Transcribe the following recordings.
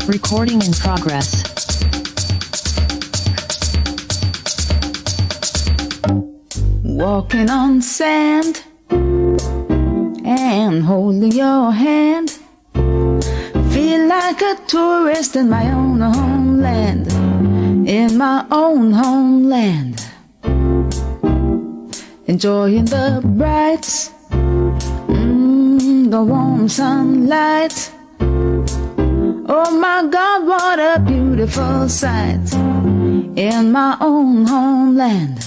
Recording in progress. Walking on sand and holding your hand. Feel like a tourist in my own homeland. In my own homeland. Enjoying the bright, the warm sunlight. Oh my God, what a beautiful sight. In my own homeland.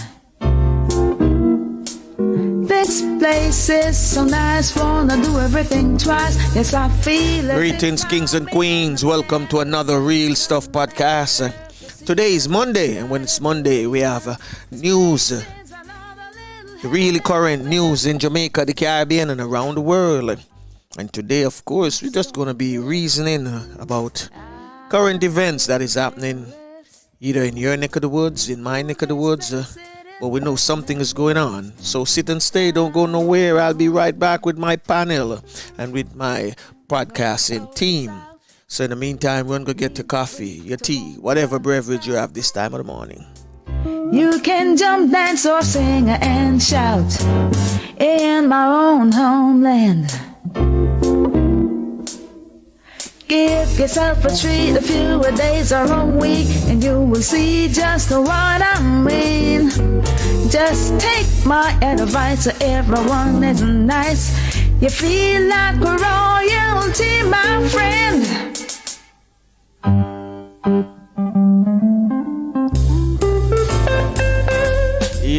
This place is so nice, wanna do everything twice. Yes, I feel it. Greetings, kings and queens. Welcome to another Real Stuff podcast. Today is Monday, and when it's Monday, we have news. The really current news in Jamaica, the Caribbean, and around the world. And today, of course, we're just going to be reasoning about current events that is happening either in your neck of the woods, in my neck of the woods, but we know something is going on. So sit and stay, don't go nowhere. I'll be right back with my panel and with my podcasting team. So in the meantime, we're going to get your coffee, your tea, whatever beverage you have this time of the morning. You can jump, dance, or sing and shout in my own homeland. Give yourself a treat, a few days or a week, and you will see just what I mean. Just take my advice, everyone is nice. You feel like royalty, my friend.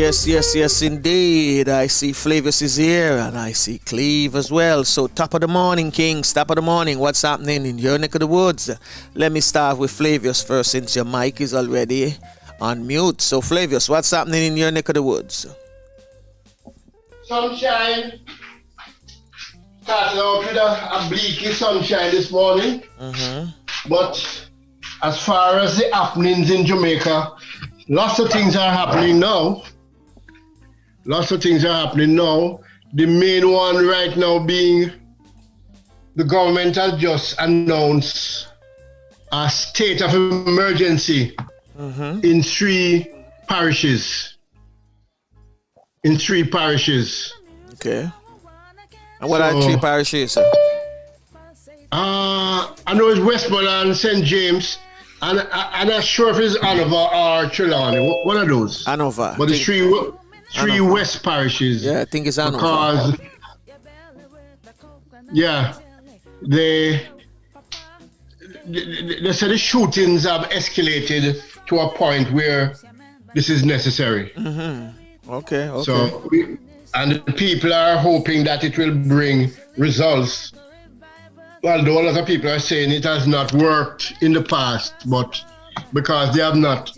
Yes, indeed. I see Flavius is here, and I see Cleve as well. So top of the morning, Kings, top of the morning. What's happening in your neck of the woods? Let me start with Flavius first, since your mic is already on mute. So Flavius, what's happening in your neck of the woods? Sunshine. Started out with a bleaky sunshine this morning. But as far as the happenings in Jamaica, lots of things are happening now. The main one right now being the government has just announced a state of emergency in three parishes. Okay. And what are three parishes? I know it's Westmoreland, St. James, and I'm not sure if it's Hanover or Trelawney. One of those. Hanover. But the three West parishes. Yeah, I think it's Hanover. Because, they said the shootings have escalated to a point where this is necessary. Okay. So, and the people are hoping that it will bring results. Although a lot of people are saying it has not worked in the past, but because they have not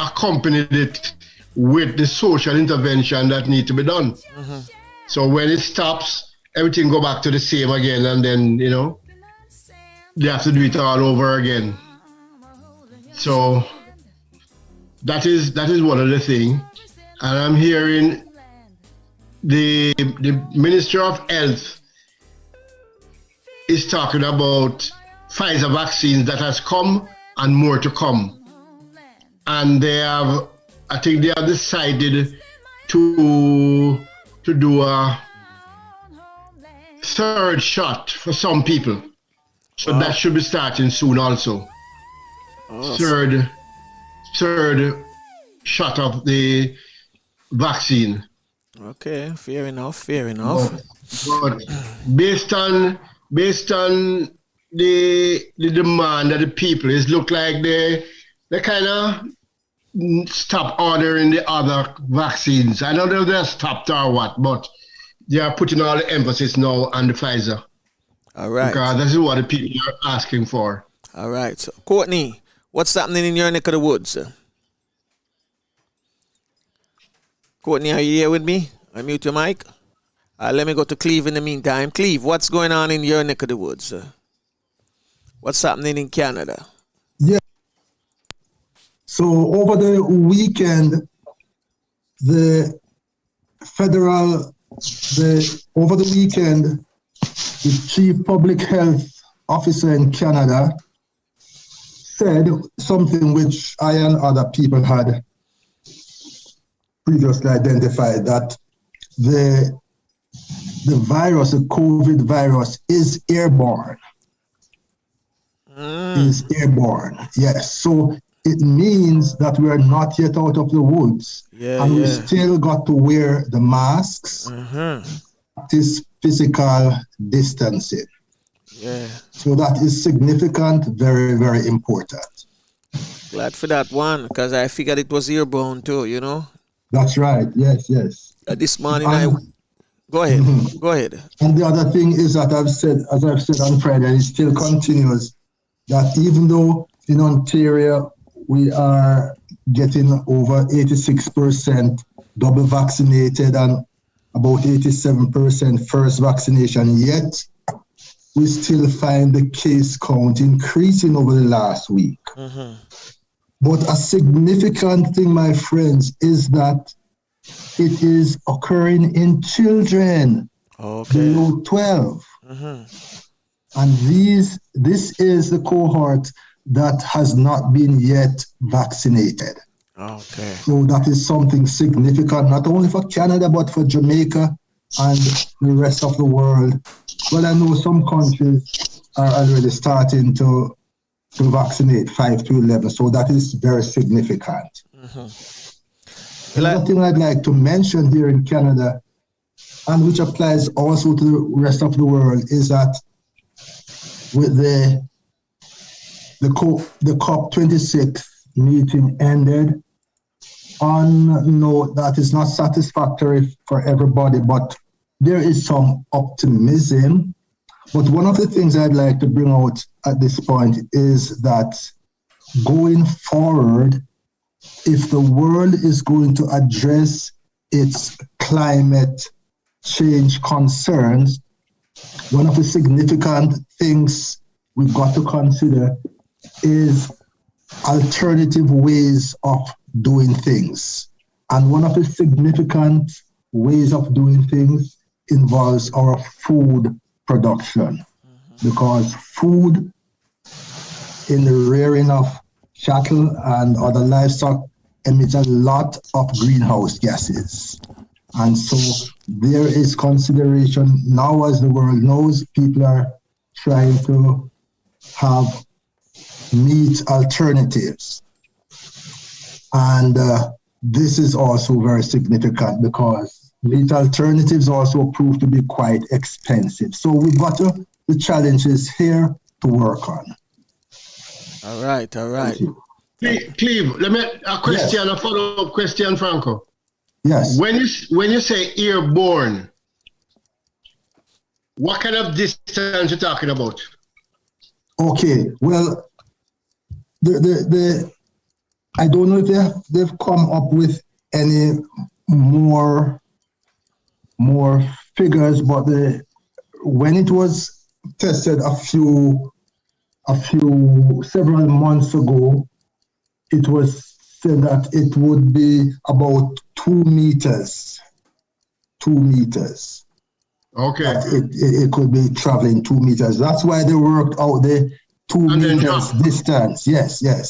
accompanied it with the social intervention that need to be done. So when it stops, everything go back to the same again, and then, they have to do it all over again. So that is one of the things. And I'm hearing the Minister of Health is talking about Pfizer vaccines that has come and more to come. And I think they have decided to do a third shot for some people. So that should be starting soon also. Third shot of the vaccine. Okay, fair enough. But based on the demand of the people, it look like they kind of stop ordering the other vaccines. I don't know if they're stopped or what, but they are putting all the emphasis now on the Pfizer. All right. Because this is what the people are asking for. All right. So, Courtney, what's happening in your neck of the woods? Courtney, are you here with me? Unmute your mic. Let me go to Cleve in the meantime. Cleve, what's going on in your neck of the woods? What's happening in Canada? Yeah. So over the weekend, the chief public health officer in Canada said something which I and other people had previously identified, that the virus, the COVID virus, is airborne. Is airborne, yes. So it means that we are not yet out of the woods, and we still got to wear the masks, practice physical distancing. Yeah. So that is significant, very, very important. Glad for that one, because I figured it was airborne too, you know. That's right. Yes, yes. This morning And, go ahead. Go ahead. and the other thing is that I've said on Friday, and it still continues, that even though in Ontario we are getting over 86% double vaccinated and about 87% first vaccination, yet we still find the case count increasing over the last week. But a significant thing, my friends, is that it is occurring in children below 12. And this is the cohort that has not been yet vaccinated. Okay. So that is something significant, not only for Canada, but for Jamaica and the rest of the world. Well, I know some countries are already starting to vaccinate 5 to 11, so that is very significant. Another thing I'd like to mention here in Canada, and which applies also to the rest of the world, is that with the COP26 meeting ended on a note that is not satisfactory for everybody, but there is some optimism. But one of the things I'd like to bring out at this point is that going forward, if the world is going to address its climate change concerns, one of the significant things we've got to consider is alternative ways of doing things. And one of the significant ways of doing things involves our food production, because food in the rearing of cattle and other livestock emits a lot of greenhouse gases. And so there is consideration now, as the world knows, people are trying to have meat alternatives. And this is also very significant because meat alternatives also prove to be quite expensive. So we've got the challenges here to work on. All right. Cleve, let me a question, a follow-up question, Franco. Yes. When you say airborne, what kind of distance you talking about? Okay, well, I don't know if they've come up with any more figures, but when it was tested several months ago, it was said that it would be about 2 meters. 2 meters. Okay. It could be traveling 2 meters. That's why they worked out the 2 meters distance. Yes. Yeah.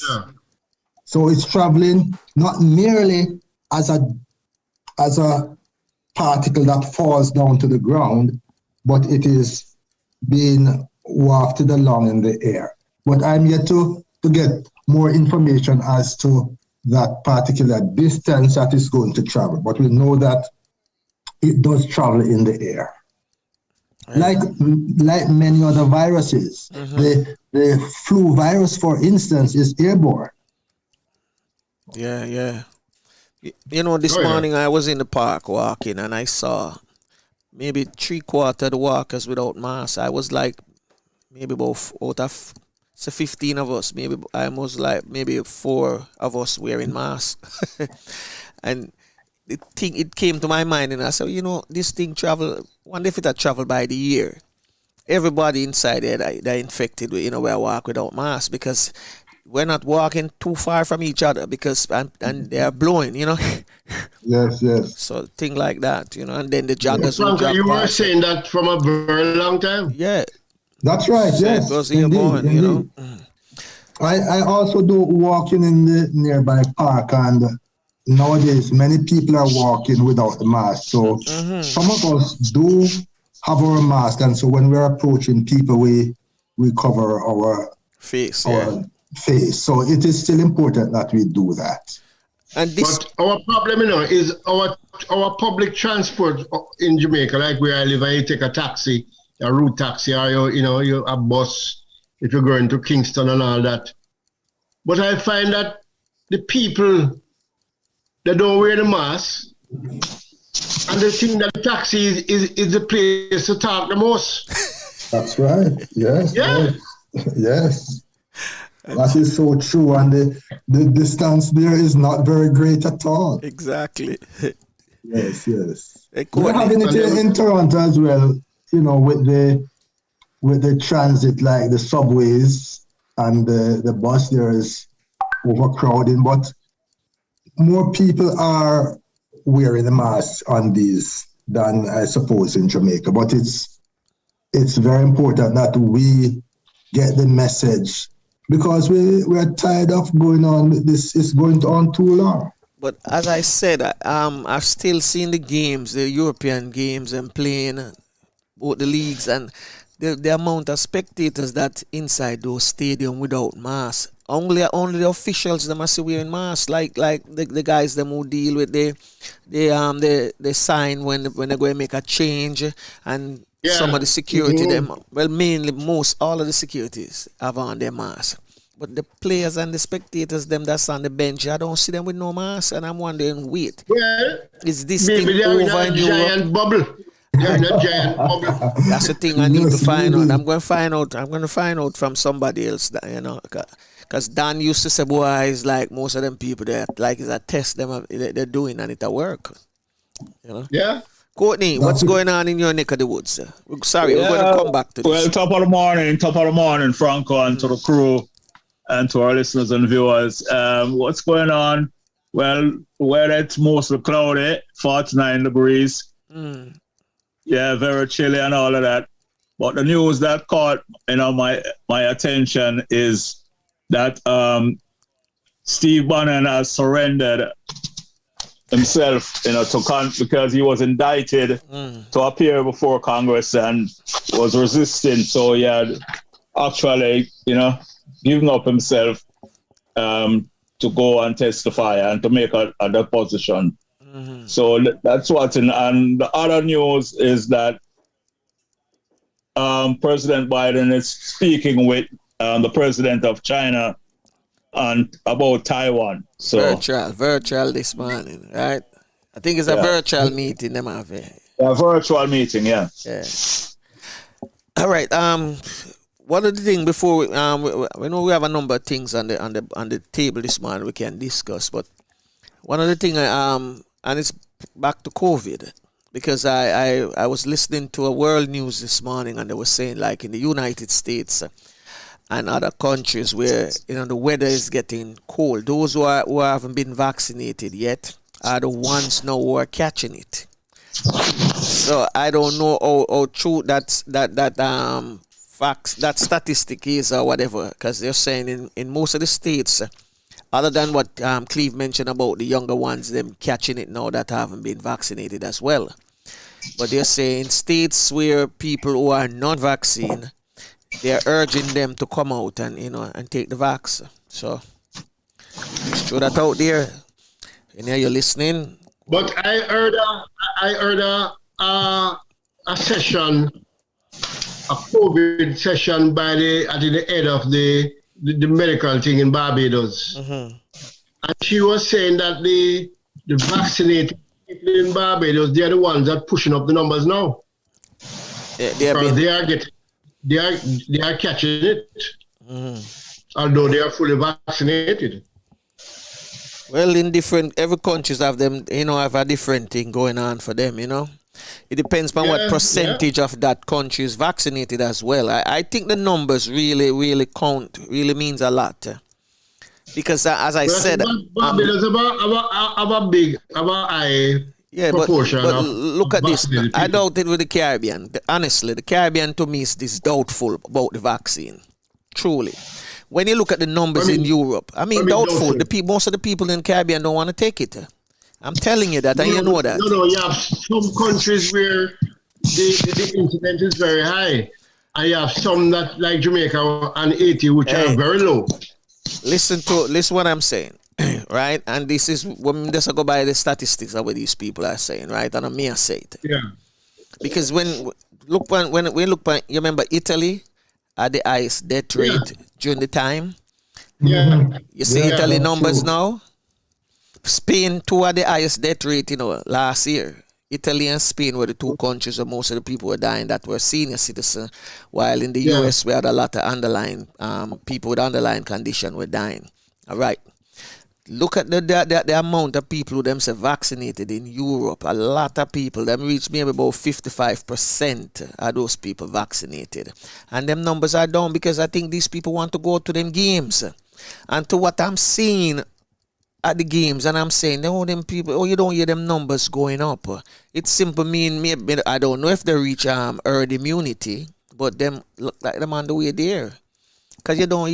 So it's traveling not merely as a particle that falls down to the ground, but it is being wafted along in the air. But I'm yet to get more information as to that particular distance that is going to travel. But we know that it does travel in the air. Like many other viruses. The flu virus, for instance, is airborne. Yeah. You know, this morning I was in the park walking and I saw maybe 3/4 of the walkers without masks. I was like, maybe about out of 15 of us, maybe 4 of us wearing masks. And it came to my mind, and I said, you know, this thing travel. Wonder if it travel by the year. Everybody inside there they're infected with, we walk without masks because we're not walking too far from each other because and they are blowing, Yes. So thing like that, and then the joggers will drop. You were saying that from a very long time. Yeah. That's right. So yes. it was indeed. I also do walking in the nearby park, and nowadays many people are walking without the mask. So some of us do have our mask, and so when we're approaching people, we cover our face. face. So it is still important that we do that. And this, but our problem, is our public transport in Jamaica, like where I live, I take a taxi, a route taxi, or you a bus if you're going to Kingston and all that. But I find that the people that don't wear the mask, and they think that the taxi is the place to talk the most. That's right. Yes. Yeah. Yes. That is so true, and the distance there is not very great at all. Exactly. Yes. Hey, We're having it in Toronto as well, with the transit, like the subways and the bus, there is overcrowding, but more people are wearing a mask on these than I suppose in Jamaica. But it's very important that we get the message, because we're tired of going on. This is going on too long. But as I said, I've still seen the games, the European games, and playing both the leagues, and the amount of spectators that inside those stadiums without masks. Only the officials them are still wearing masks, like the guys them who deal with the sign when they're going to make a change, and some of the security them, well, mainly all of the securities have on their masks. But the players and the spectators them that's on the bench, I don't see them with no mask, and I'm wondering, wait, is this thing over in Europe? Giant bubble. They're in a giant bubble. That's the thing I need to find out. I'm going to find out from somebody else that, because Dan used to say, boy, it's like most of them people that like it's a test they're doing and it'll work. Yeah. Courtney, what's going on in your neck of the woods? Sorry, we're going to come back to this. Well, top of the morning, Franco, and to the crew and to our listeners and viewers. What's going on? Well, weather it's mostly cloudy, 49 degrees. Yeah, very chilly and all of that. But the news that caught my attention is that Steve Bannon has surrendered himself, because he was indicted to appear before Congress and was resisting. So he had actually, given up himself to go and testify and to make a deposition. So that's what's in. And the other news is that President Biden is speaking with the president of China about Taiwan. So virtual this morning, right? I think it's a virtual meeting. Them have a virtual meeting, yeah. All right. One of the things before we know we have a number of things on the table this morning we can discuss, but one of the things and it's back to COVID, because I was listening to a world news this morning, and they were saying, like, in the United States and other countries where the weather is getting cold, those who haven't been vaccinated yet are the ones now who are catching it. So I don't know how true that statistic is or whatever, because they're saying in most of the states, other than what Cleve mentioned about the younger ones, them catching it now that haven't been vaccinated as well. But they're saying states where people who are non-vaccine, they're urging them to come out and and take the vaccine. So just throw that out there. You're listening. But I heard a session, a COVID session at the head of the medical thing in Barbados. And she was saying that the vaccinated people in Barbados, they are the ones that are pushing up the numbers now. They are catching it, although they are fully vaccinated. Well, every countries have them, have a different thing going on for them, It depends on what percentage of that country is vaccinated as well. I think the numbers really, really count, really means a lot. Because as I said... Barbados have a big, high proportion. But look at this. I doubt it with the Caribbean. Honestly, the Caribbean to me is doubtful about the vaccine. Truly. when you look at the numbers in Europe, doubtful. Most of the people in the Caribbean don't want to take it. I'm telling you that, and you know that. No, you have some countries where the incidence is very high. And you have some that, like Jamaica and Haiti, which are very low. Listen what I'm saying, right? And this is when just go by the statistics of what these people are saying, right? And I may say it. Yeah. Because when we look at, you remember Italy had the highest death rate during the time. Yeah. You see Italy numbers now. Spain too had the highest death rate, last year. Italy and Spain were the two countries where most of the people were dying that were senior citizens, while in the US we had a lot of underlying people with underlying condition were dying. All right. Look at the amount of people who themselves vaccinated in Europe. A lot of people, them reach maybe about 55% of those people vaccinated. And them numbers are down because I think these people want to go to them games. And to what I'm seeing at the games, and I'm saying, them people, you don't hear them numbers going up. It simply mean maybe, I don't know if they reach herd immunity, but them look like them on the way there. Because I don't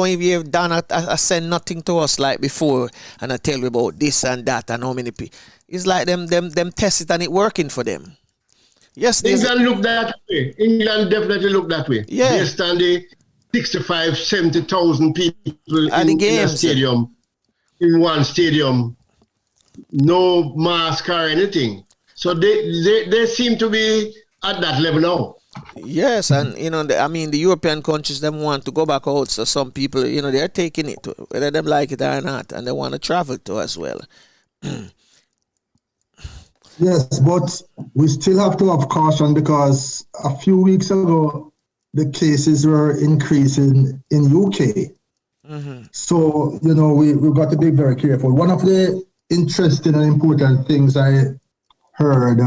even hear Donna I send nothing to us like before, and I tell you about this and that and how many people. It's like them test it and it working for them. Yes, England look that way. England definitely look that way. Yeah. Based on the 65, 70,000 people in a stadium. In one stadium, no mask or anything. So they seem to be at that level now. Yes, and the European countries, them want to go back out. So some people, they're taking it, whether them like it or not, and they want to travel to as well. Yes, but we still have to have caution because a few weeks ago, the cases were increasing in UK. Mm-hmm. So, we've got to be very careful. One of the interesting and important things I heard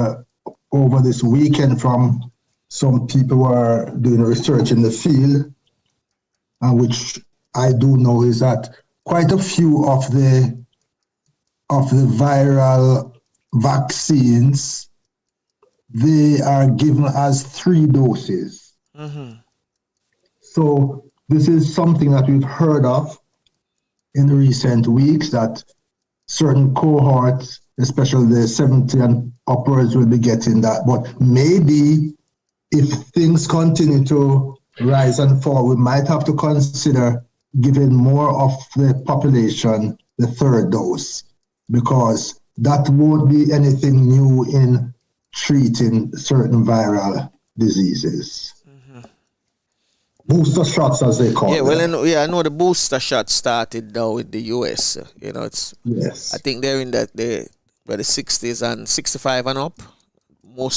over this weekend from some people who are doing research in the field, which I do know, is that quite a few of the viral vaccines, they are given as 3 doses. Mm-hmm. So this is something that we've heard of in recent weeks, that certain cohorts, especially the 70 and upwards, will be getting that. But maybe if things continue to rise and fall, we might have to consider giving more of the population the 3rd dose, because that won't be anything new in treating certain viral diseases. Booster shots, as they call them. I know the booster shot started now with the US. Yes. I think they're in the 60s and 65 and up.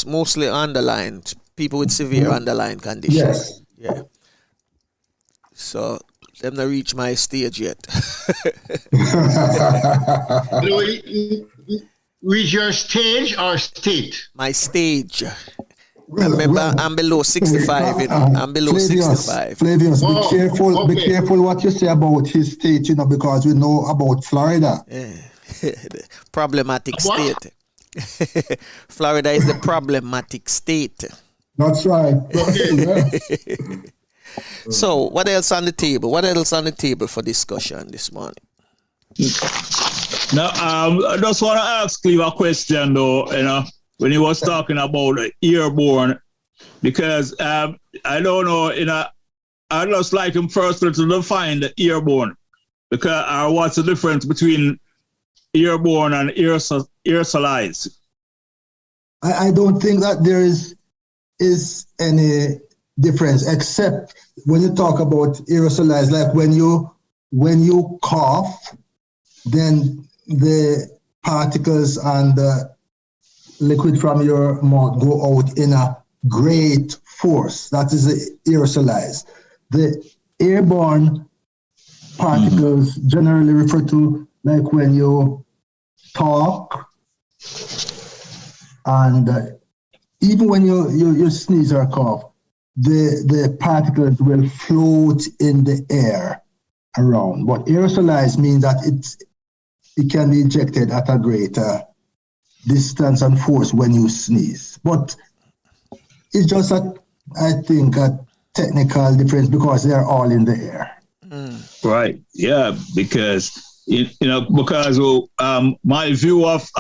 Mostly underlying people with severe underlying conditions. Yes. Yeah. So them not reach my stage yet. Reach your stage or state? My stage. Remember, I'm below 65, I'm below Flavius, 65. Flavius, be careful what you say about his state, because we know about Florida. Yeah. Problematic state. Florida is the problematic state. That's right. So, what else on the table? What else on the table for discussion this morning? Now, I just want to ask Cleve a question, though, when he was talking about airborne, because I don't know, I just like him first to define the airborne, because what's the difference between airborne and aerosolized? I don't think that there is any difference, except when you talk about aerosolized, like when you cough, then the particles and the liquid from your mouth go out in a great force. That is aerosolized. The airborne particles generally refer to like when you talk, and even when you sneeze or cough, the particles will float in the air around. But aerosolized means that it can be ejected at a greater distance and force when you sneeze. But it's just I think a technical difference because they're all in the air. Right. Yeah, because because my view of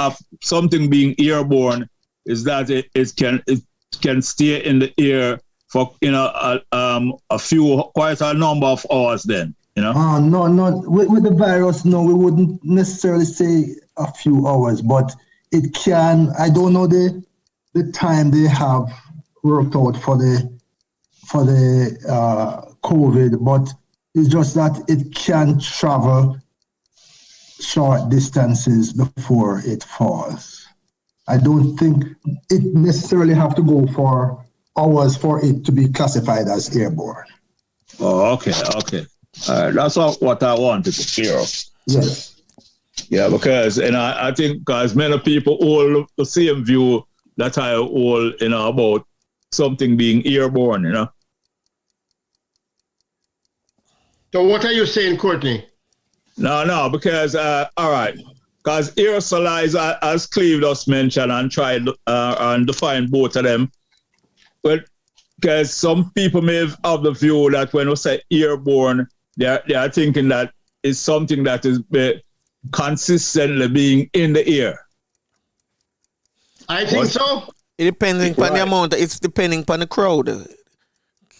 something being airborne is that it can stay in the air for quite a number of hours. Then no, with the virus, no, we wouldn't necessarily say a few hours, but it can. I don't know the time they have worked out for the COVID, but it's just that it can travel short distances before it falls. I don't think it necessarily have to go for hours for it to be classified as airborne. Oh, okay. That's what I wanted to clear up. Yes. Yeah, because I think because many people hold the same view that I hold, about something being airborne, So what are you saying, Courtney? No, because all right, because aerosolize, as Cleve just mentioned and tried and defined both of them, but because some people may have the view that when we say airborne, they are thinking that it's something that is consistently being in the air. I think so. It depends upon the amount. It's depending upon the crowd.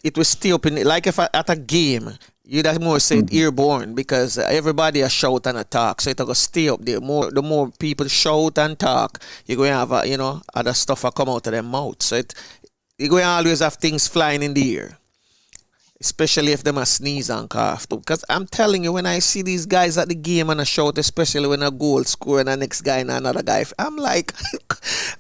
It will stay up in like if at a game. You'd have more say airborne because everybody a shout and a talk, so it'll stay up there. The more people shout and talk, you're going to have other stuff will come out of their mouth. So you're going to always have things flying in the air, especially if them a sneeze and cough too. Because I'm telling you, when I see these guys at the game and a shout, especially when a goal score and the next guy and another guy, I'm like,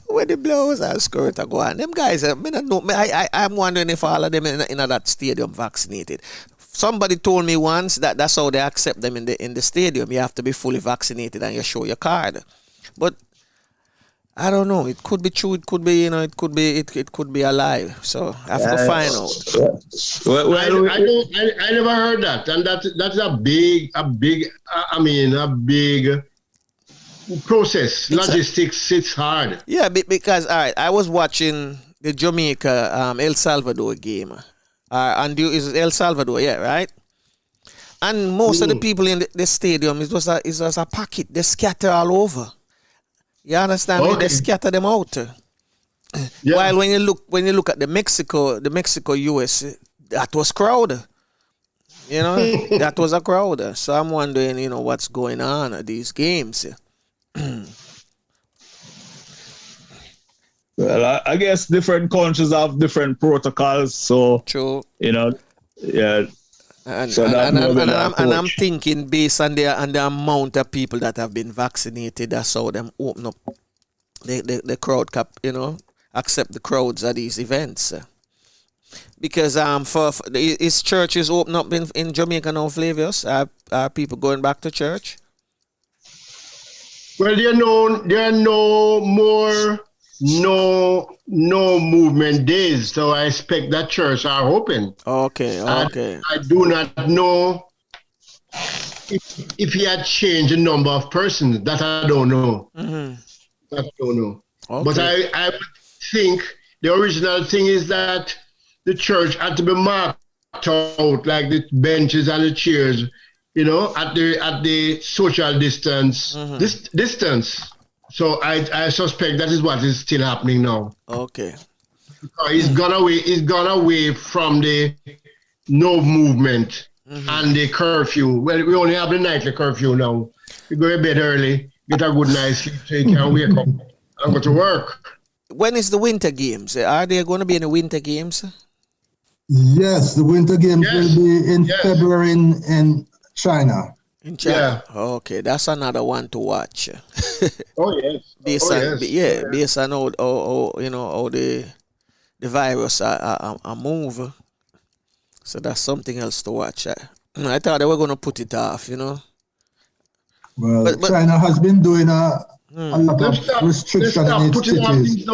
when the blows and score it go on. Them guys, I'm wondering if all of them in that stadium vaccinated. Somebody told me once that's how they accept them in the stadium. You have to be fully vaccinated and you show your card. But I don't know. It could be true. It could be it could be a lie. So I have to find out. Well, I never heard that, and that's a big process. Logistics. It's hard. Yeah, because all right, I was watching the Jamaica El Salvador game. And is El Salvador, yeah, right? And most of the people in the stadium, it was a packet. They scatter all over. You understand? Okay. They scatter them out. Yeah. While when you look at the Mexico US, that was crowd. That was a crowd. So I'm wondering, what's going on at these games. Well, I guess different countries have different protocols, so true. Yeah. And I'm thinking based on the amount of people that have been vaccinated, that's how them open up the crowd cap, accept the crowds at these events. Because for is churches open up in Jamaica now, Flavius? Are people going back to church? Well, there are no more movement days, so I expect that church are open. Okay. I do not know if he had changed the number of persons. That I don't know. Mm-hmm. That I don't know. Okay. But I would think the original thing is that the church had to be marked out, like the benches and the chairs, at the social distance. Mm-hmm. Distance. So I suspect that is what is still happening now. Okay. He's gone away from the no movement and the curfew. Well, we only have the nightly curfew now. You go to bed early, get a good night's sleep so you can wake up and go to work. When is the winter games? Are there going to be any winter games? Yes, the winter games will be in February in China. In China? Yeah. Okay, that's another one to watch. Oh, yes. Based on how the virus are move. So that's something else to watch. I thought they were going to put it off, Well, but China has been doing a lot of restriction in its cities.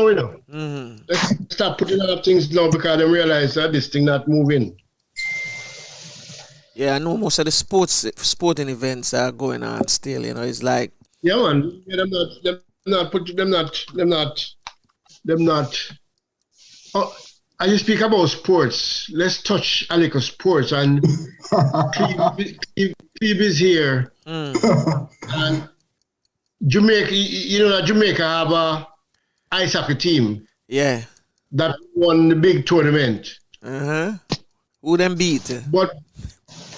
Let's start putting out things now because they realize that this thing not moving. Yeah, I know most of the sporting events are going on still. It's like them not. as you speak about sports, let's touch a little sports. And Cleve is here. And Jamaica, you know that Jamaica have a ice hockey team. Yeah. That won the big tournament. Who them beat? But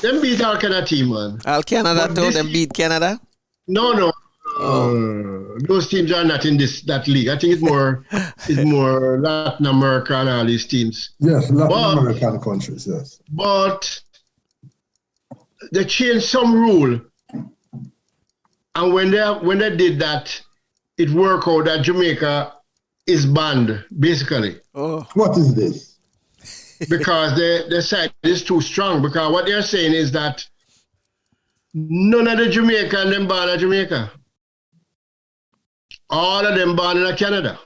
them beat our Canada team, man. All Canada too? Them beat Canada? No. Those teams are not in that league. I think it's more Latin America and all these teams. Yes, Latin American countries, yes. But they changed some rule. And when they did that, it worked out that Jamaica is banned, basically. Oh. What is this? Because the side is too strong. Because what they're saying is that none of the Jamaican them born in Jamaica. All of them born in Canada.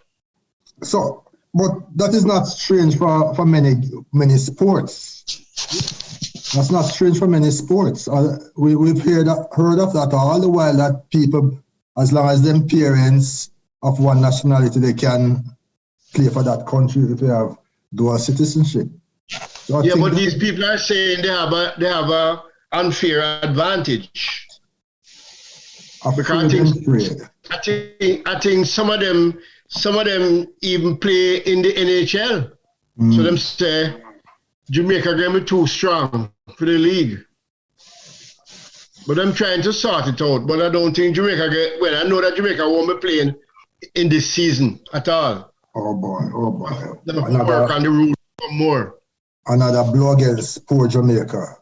So, but that is not strange for many sports. That's not strange for many sports. We've heard of that all the while, that people, as long as them parents of one nationality, they can play for that country if they have dual citizenship. So yeah, but these people are saying they have a unfair advantage. Because I think some of them even play in the NHL. So them say Jamaica game is too strong for the league. But I'm trying to sort it out. But I don't think Jamaica I know that Jamaica won't be playing in this season at all. Oh boy. They have to work on the rules some more. Another blow against poor Jamaica.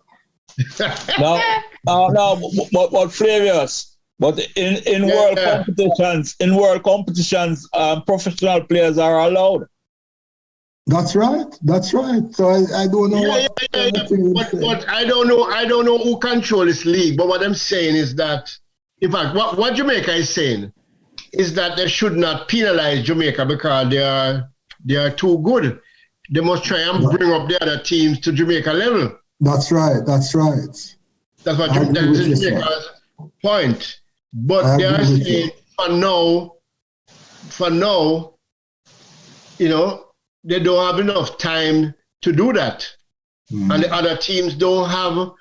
No, but Flavius. But in world competitions, professional players are allowed. That's right. So I don't know. Yeah. But I don't know who controls this league. But what I'm saying is that, in fact, what Jamaica is saying is that they should not penalize Jamaica because they are too good. They must try and bring up the other teams to Jamaica level. That's right. That's what Jamaica's point. But they are saying for now, you know, they don't have enough time to do that. And the other teams don't have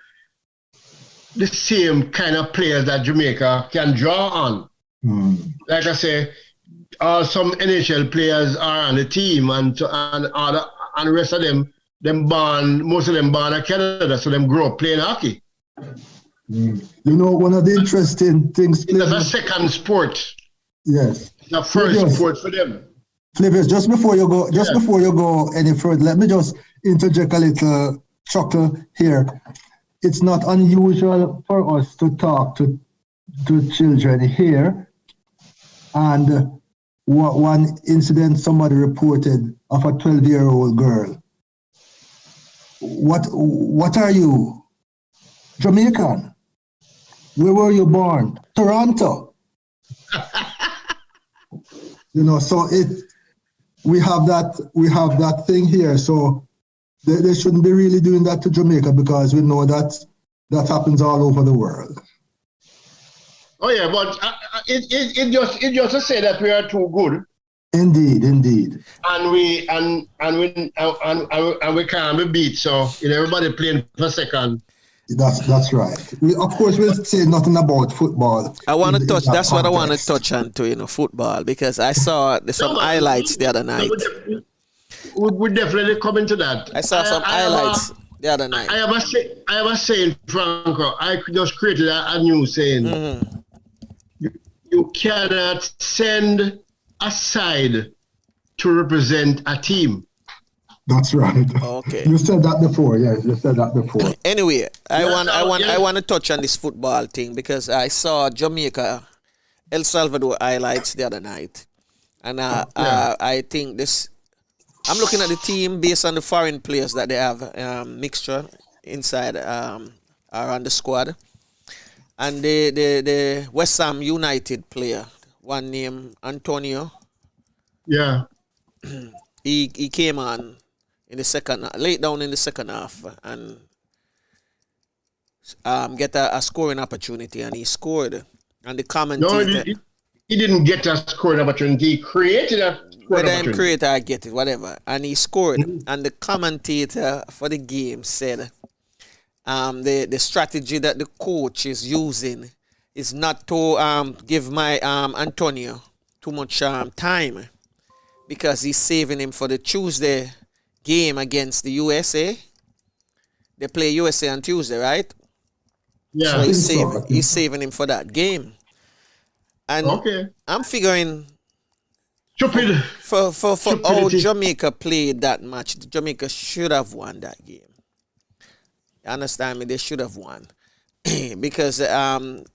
the same kind of players that Jamaica can draw on. Like I say, some NHL players are on the team, and the rest of them most of them born in Canada, so them grow up playing hockey. You know, one of the interesting things. It's a second sport. Yes. The first sport for them. Flavius, just before you go any further, let me just interject a little chuckle here. It's not unusual for us to talk to children here, and one incident somebody reported of a 12-year-old girl. What are you? Jamaican. Where were you born? Toronto. You know, so we have that thing here. So they shouldn't be really doing that to Jamaica, because we know that happens all over the world. Oh yeah, but it just to say that we are too good. Indeed. And we can't be beat. So everybody playing for second. That's right. Of course, we'll say nothing about football. I want to touch. That's what I want to touch on to football, because I saw some highlights the other night. We definitely come into that. I saw some highlights the other night. I have a saying, Franco. I just created a new saying. You cannot send a side to represent a team. That's right. Okay. You said that before. Yes, you said that before. Anyway, I want to touch on this football thing, because I saw Jamaica, El Salvador highlights the other night, and I think this. I'm looking at the team based on the foreign players that they have mixture inside are on the squad, and the West Ham United player, one named Antonio. Yeah. He came on in the late down in the second half, and get a scoring opportunity, and he scored. And the commentator, He didn't get a scoring opportunity. He created a scoring Whether opportunity. I'm creator, I get it, whatever. And he scored. And the commentator for the game said the strategy that the coach is using is not to give my Antonio too much time, because he's saving him for the Tuesday game against the USA. They play USA on Tuesday, right? Yeah. So he's saving him for that game. And Okay. I'm figuring Stupid. for how Stupidity. Jamaica played that match, Jamaica should have won that game. You understand me? They should have won. Because the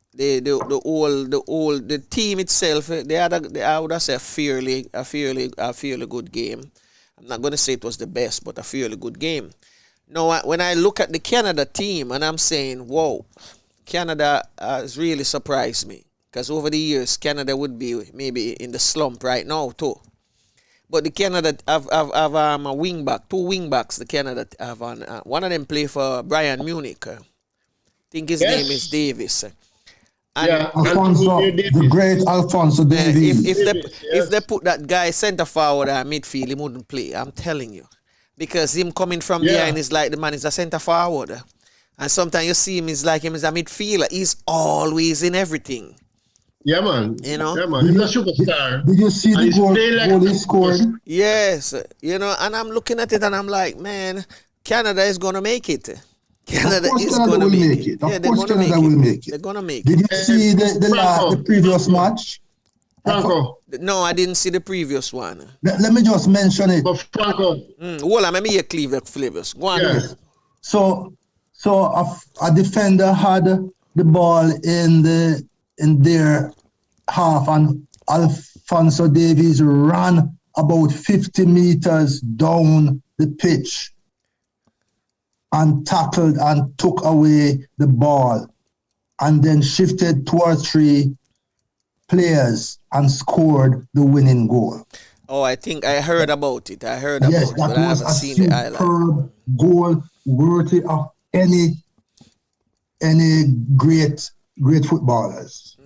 team itself, they had I would have said a fairly good game. I'm not gonna say it was the best, but a fairly good game. Now, when I look at the Canada team, and I'm saying, whoa, Canada has really surprised me. Because over the years, Canada would be maybe in the slump right now too. But the Canada have a wing back, two wing backs. The Canada have on. One of them play for Bayern Munich. I think his name is Davis. And Alfonso, the great Alfonso Davies. if they put that guy center forward or midfield, he wouldn't play. I'm telling you, because him coming from behind is like the man is a center forward, and sometimes you see him is like him is a midfielder. He's always in everything. Yeah, man. You know? Yeah, man. He's a superstar. Did you see the goal he scored? Yes, you know, and I'm looking at it and I'm like, man, Canada is gonna make it. Canada is gonna make it. Yeah, they're gonna make it. They're gonna make Did it. you see the previous match? Franco. No, I didn't see the previous one. Let me just mention it. But Franco. Well, let me hear Cleveland flavors. Go on. Yes. So a defender had the ball in their half, and Alfonso Davies ran about 50 meters down the pitch and tackled and took away the ball, and then shifted 2 or 3 players and scored the winning goal. Oh, I think I heard about it. I heard Yes, about it, but I that was haven't a seen the highlight. superb goal, worthy of any great footballers.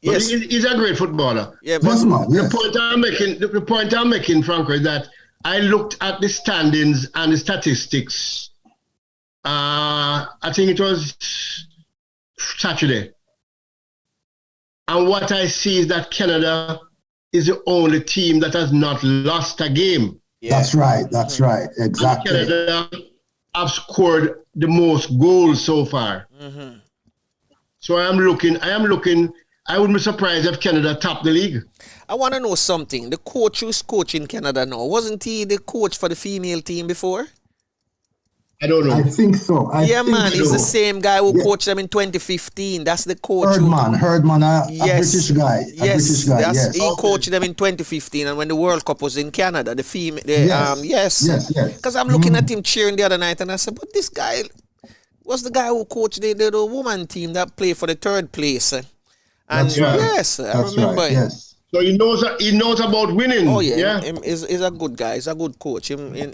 Yes. He's a great footballer. Yeah, Yes, but man. Yes. The point I'm making, Franco, is that I looked at the standings and the statistics. I think it was Saturday. And what I see is that Canada is the only team that has not lost a game. yeah. That's right. Exactly. Canada have scored the most goals so far. So I am looking. I wouldn't be surprised if Canada top the league. I want to know something. The coach who's coaching Canada now, wasn't he the coach for the female team before? I don't know. I think so. He's the same guy who coached them in 2015. That's the coach. Herdman, a Yes. British guy. Yes. He coached them in 2015, and when the World Cup was in Canada, the female. Yes. Because I'm looking at him cheering the other night, and I said, but this guy was the guy who coached the woman team that played for the 3rd place. And That's right. yes, I remember him. Yes. So he knows about winning. Oh yeah, yeah. He's a good guy. He's a good coach. I mean,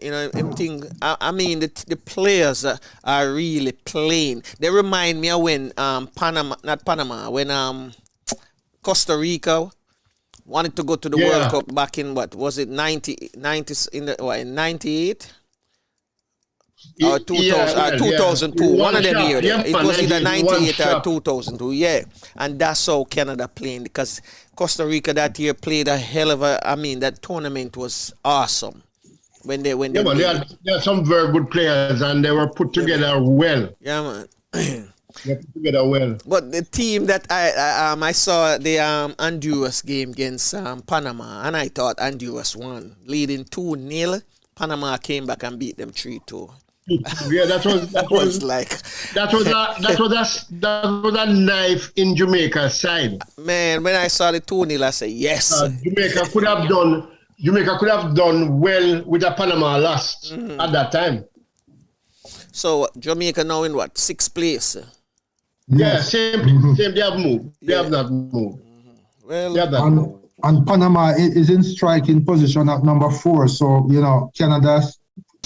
the players are really playing. They remind me of when when Costa Rica wanted to go to the World Cup back in what was it in 98 or 2002. One of them years. It was either 98 or 2002. Yeah, and that's how Canada playing, because Costa Rica that year played a hell of a. I mean, that tournament was awesome. When they had some very good players, and they were put together well. Yeah, man. They put together well. But the team that I saw the Honduras game against Panama, and I thought Honduras won, leading 2-0. Panama came back and beat them 3-2. Yeah, that was a knife in Jamaica's side. Man, when I saw the 2-0, I said yes. Jamaica could have done well with a Panama loss at that time. So Jamaica now in what, 6th place? Yeah, same. They have moved. They have not moved. Well, They have not moved. And Panama is in striking position at number 4. So Canada's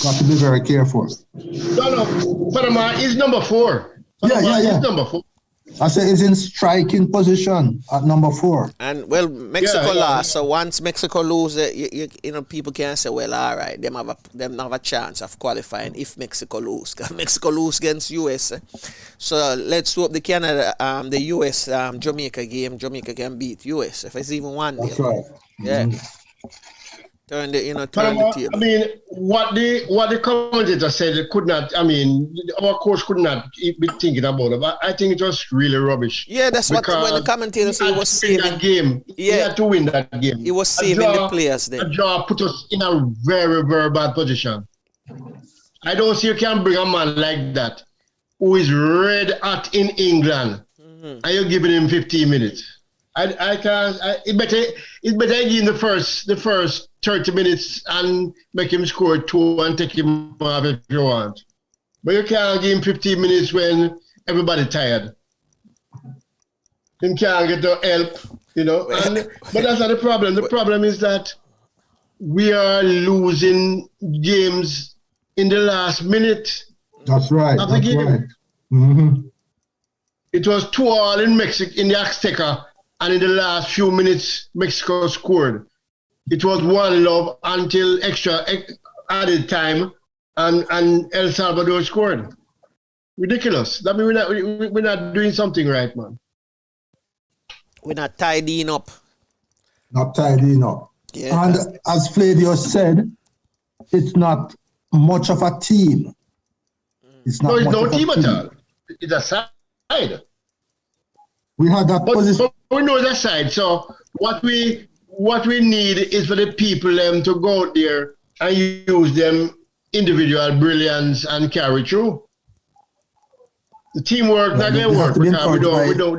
got to be very careful. No, Panama is number 4. Panama is number 4. I say it's in striking position at number 4. And well, Mexico Yeah. lost. So once Mexico lose, you know, people can say, well, all right, them have a chance of qualifying if Mexico lose. Because Mexico lose against US. So let's hope the US Jamaica game, Jamaica can beat US if it's even one That's nil. right. Yeah. Turn the table. I mean, what the commentator said, it could not. I mean, our coach could not be thinking about it. But I think it was really rubbish. Yeah, that's what when the commentator said he was saving that game. Yeah. He had to win that game. He was saving the players then. A draw put us in a very, very bad position. I don't see you can bring a man like that who is red hot in England and you're giving him 15 minutes. I can't. It's better give him the first 30 minutes and make him score 2 and take him off if you want. But you can't give him 15 minutes when everybody's tired. He can't get the help, you know. But that's not the problem. The problem is that we are losing games in the last minute. That's right. Of the game. Right. Mm-hmm. It was 2-2 in Mexico in the Azteca, and in the last few minutes, Mexico scored. It was 1-1 until extra added time, and El Salvador scored. Ridiculous. That means we're not doing something right, man. We're not tidying up. Not tidying up. Yeah, and as Flavio said, it's not much of a team. It's not No, it's much no of a team at all. It's a side. We had that position. But we know that side. So what we need is for the people to go out there and use them individual brilliance and carry through. The teamwork not gonna work because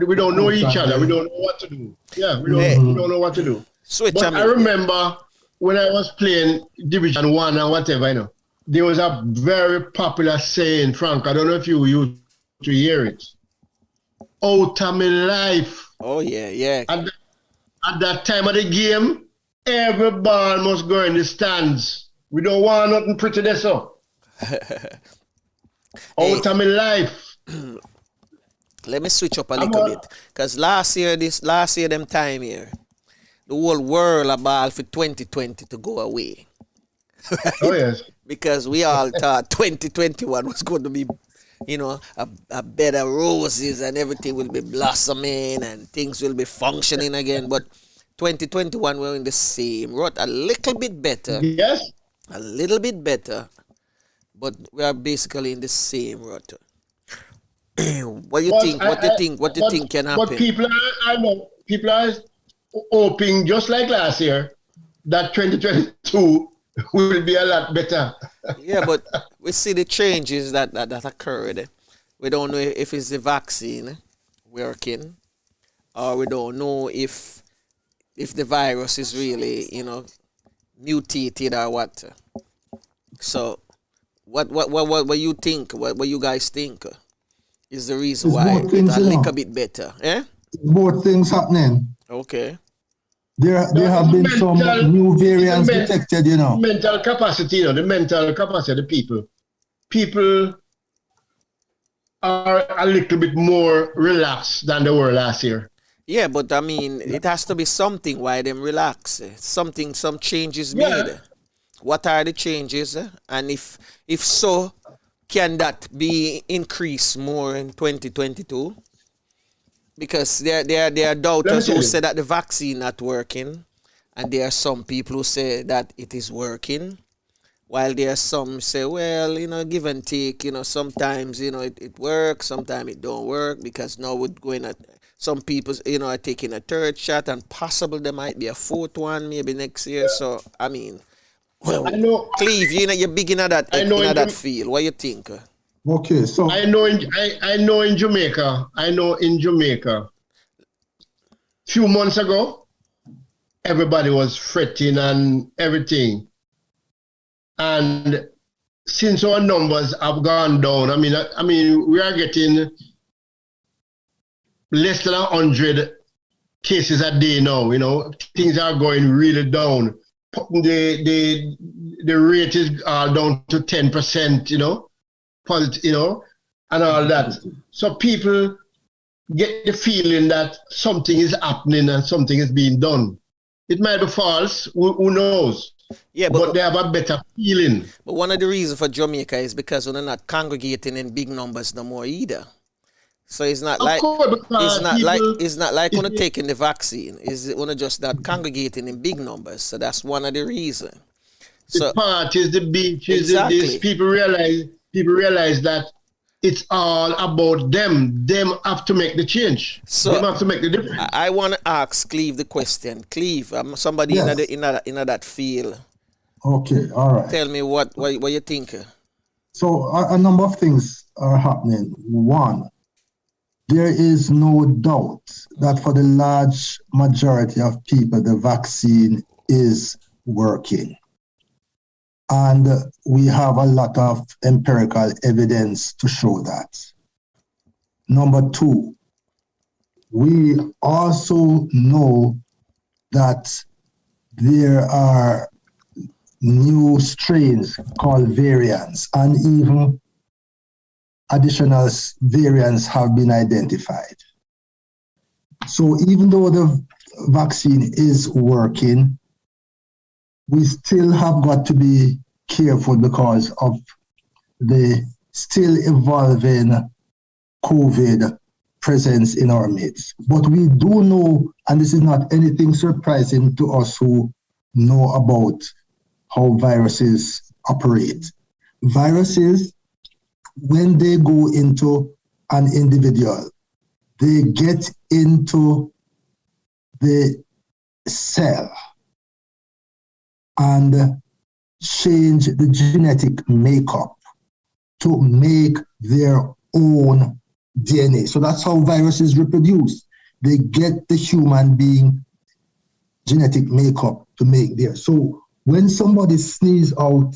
we don't know each other. We don't know what to do. Yeah, we don't know what to do. But I remember when I was playing Division 1 and whatever, you know, there was a very popular saying, Frank, I don't know if you used to hear it. Out of my life. Oh, yeah. At that time of the game, every ball must go in the stands. We don't want nothing pretty there, so. Out of my life. Let me switch up a little bit. Because last year, them time here, the whole world about for 2020 to go away. Right? Oh, yes. Because we all thought 2021 was going to be, you know, a bed of roses and everything will be blossoming and things will be functioning again. But 2021, we're in the same road, a little bit better. Yes. A little bit better. But we are basically in the same road. What do you think? What do you think can happen? But people are hoping, just like last year, that 2022 will be a lot better. Yeah, but we see the changes that occurred. We don't know if it's the vaccine working, or we don't know if the virus is really, you know, mutated or what. So, what you think? What you guys think is the reason why it's a little bit better? Eh? Both things happening. Okay. There have been some new variants detected, you know. Mental capacity, the mental capacity of the people. People are a little bit more relaxed than they were last year. Yeah, but I mean, it has to be something why them relax. Some changes made. What are the changes? And if so, can that be increased more in 2022? Because there are doubters who say that the vaccine not working, and there are some people who say that it is working, while there are some say, well, you know, give and take, you know, sometimes, you know, it works, sometimes it don't work, because now we're going at some people, you know, are taking a third shot, and possible there might be a fourth one maybe next year. So I mean, well, I know, Cleve, you know, you're big in that field. What you think? Okay, so I know in Jamaica, few months ago, everybody was fretting and everything. And since our numbers have gone down, I mean, we are getting less than 100 cases a day now, you know. Things are going really down. The rate is down to 10%, you know. You know, and all that. So people get the feeling that something is happening and something is being done. It might be false, who knows? Yeah, but they have a better feeling. But one of the reasons for Jamaica is because we're not congregating in big numbers no more either. So it's not like it's not like when you're taking the vaccine. Is it when you're just not congregating in big numbers? So that's one of the reasons. The parties, the beaches, this people realize that it's all about them. Them have to make the change. So them have to make the difference. I want to ask Cleve the question. Cleve, I'm somebody in that field. Okay, all right. Tell me what you think. So a number of things are happening. One, there is no doubt that for the large majority of people, the vaccine is working. And we have a lot of empirical evidence to show that. Number two, we also know that there are new strains called variants, and even additional variants have been identified. So even though the vaccine is working, we still have got to be careful because of the still evolving COVID presence in our midst. But we do know, and this is not anything surprising to us who know about how viruses operate. Viruses, when they go into an individual, they get into the cell and change the genetic makeup to make their own DNA. So that's how viruses reproduce. They get the human being genetic makeup to make theirs. So when somebody sneezes out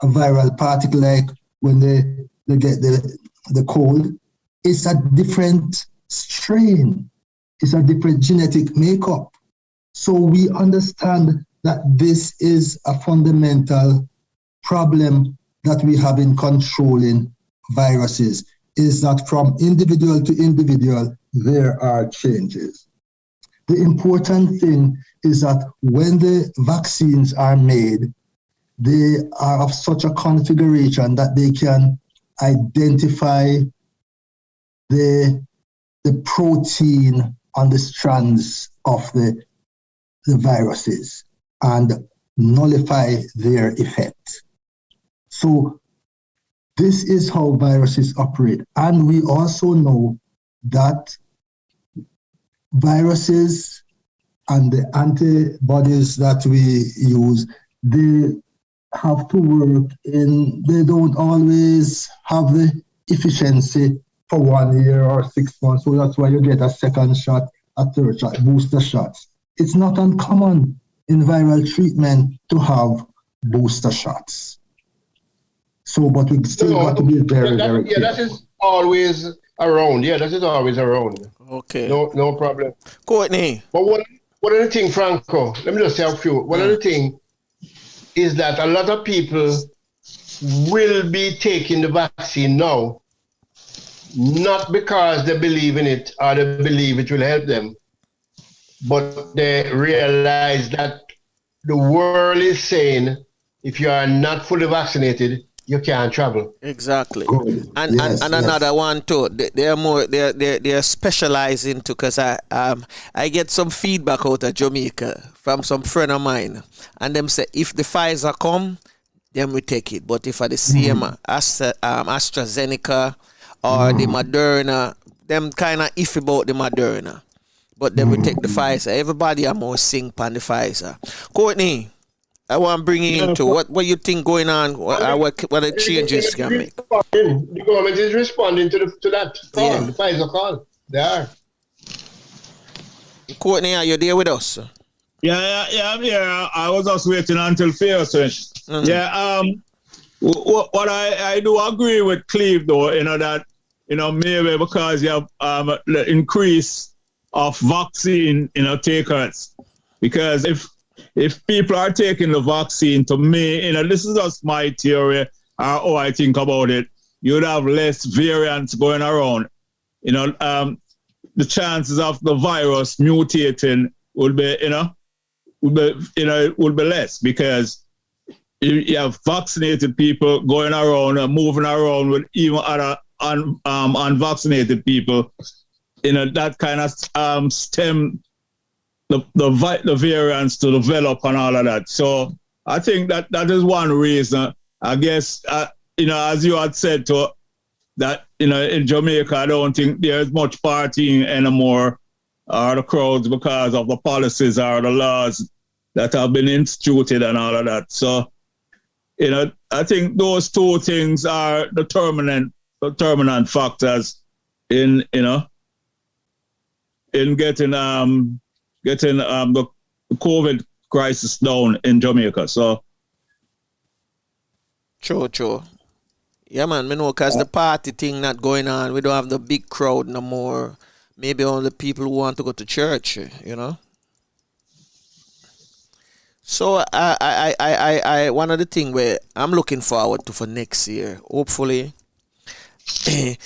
a viral particle, like when they get the cold, it's a different strain. It's a different genetic makeup. So we understand that this is a fundamental problem that we have in controlling viruses, is that from individual to individual, there are changes. The important thing is that when the vaccines are made, they are of such a configuration that they can identify the protein on the strands of the viruses and nullify their effect. So this is how viruses operate. And we also know that viruses and the antibodies that we use, they have to work they don't always have the efficiency for 1 year or 6 months. So that's why you get a second shot, a third shot, booster shots. It's not uncommon in viral treatment to have booster shots. So, but we still got to be very careful. Yeah, that is always around. Yeah, that is always around. Okay. No problem. Courtney. But one of the things, Franco, let me just say a few. One of the things is that a lot of people will be taking the vaccine now, not because they believe in it or they believe it will help them, but they realize that the world is saying if you are not fully vaccinated, you can't travel. Exactly. And another one too. They're specializing too, because I get some feedback out of Jamaica from some friend of mine, and them say if the Pfizer come, then we take it. But if I the same AstraZeneca or the Moderna, them kind of iffy about the Moderna. But then we take the Pfizer. Everybody are more sync on the Pfizer. Courtney, I want to bring you into what you think going on, what the changes can make. The government is responding to that call, the Pfizer call. They are. Courtney, are you there with us? Yeah, I'm here. I was just waiting until Fear's finished. Yeah, what I do agree with Cleve though, that, maybe because you have the increase of vaccine, takers. Because if people are taking the vaccine, to me, this is just my theory, or how I think about it, you'd have less variants going around. the chances of the virus mutating will be less, because you have vaccinated people going around and moving around with even other unvaccinated people. That kind of stem the variants to develop and all of that. So I think that is one reason. I guess as you had said that in Jamaica, I don't think there's much partying anymore, or the crowds, because of the policies or the laws that have been instituted and all of that. So I think those two things are determinant factors in getting the COVID crisis down in Jamaica. So true. Yeah, man, know, because the party thing not going on. We don't have the big crowd no more. Maybe only people who want to go to church, So I one of the things where I'm looking forward to for next year, hopefully, the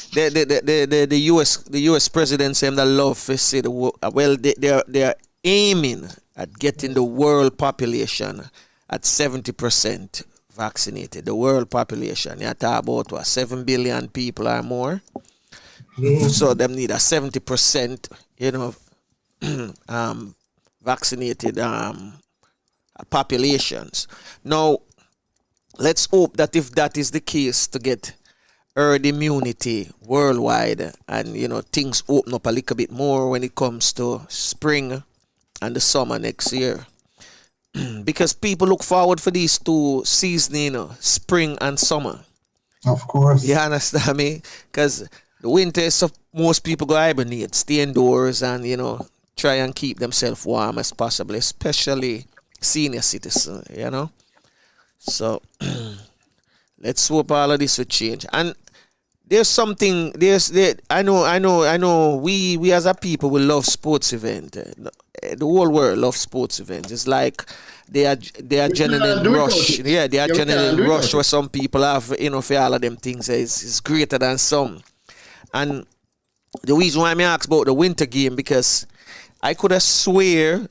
US president saying that love to say they are aiming at getting the world population at 70% vaccinated. The world population, you talk about 7 billion people or more. So them need a 70%, vaccinated populations. Now, let's hope that if that is the case, to get herd immunity worldwide, and things open up a little bit more when it comes to spring and the summer next year. Because people look forward for these two seasons, spring and summer. Of course. You understand me? Because the winter is most people go hibernate, stay indoors, and try and keep themselves warm as possible, especially senior citizens, So let's hope all of this will change. And there's something. I know. We as a people will love sports event. The whole world loves sports events. It's like they are adrenaline rush. Yeah, the adrenaline rush where some people have, for all of them things is greater than some. And the reason why I asked about the winter game, because I could have swear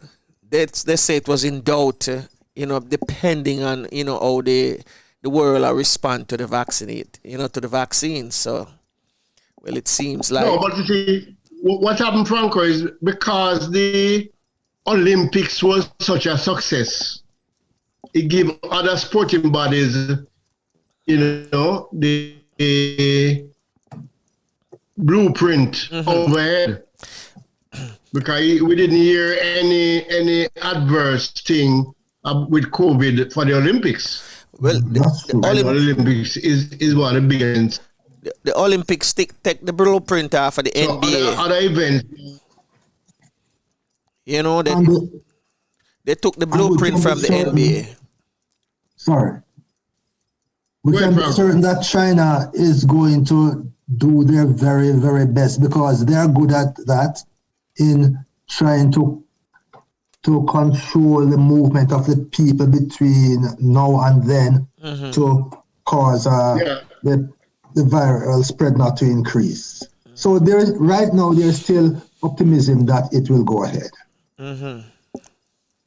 that they say it was in doubt, depending on how the world will respond to the to the vaccine. So, well, it seems like. No, but you see, what happened, Franco, is because the Olympics was such a success, it gave other sporting bodies, the blueprint overhead. Because we didn't hear any adverse thing with COVID for the Olympics. Well, the Olympics is one of the biggest. The Olympics take the blueprint off of the NBA. Other events. They took the blueprint from the NBA. Sorry. We can be certain that China is going to do their very, very best, because they are good at that, in trying to control the movement of the people between now and then, to cause the viral spread not to increase. So there's still optimism that it will go ahead. I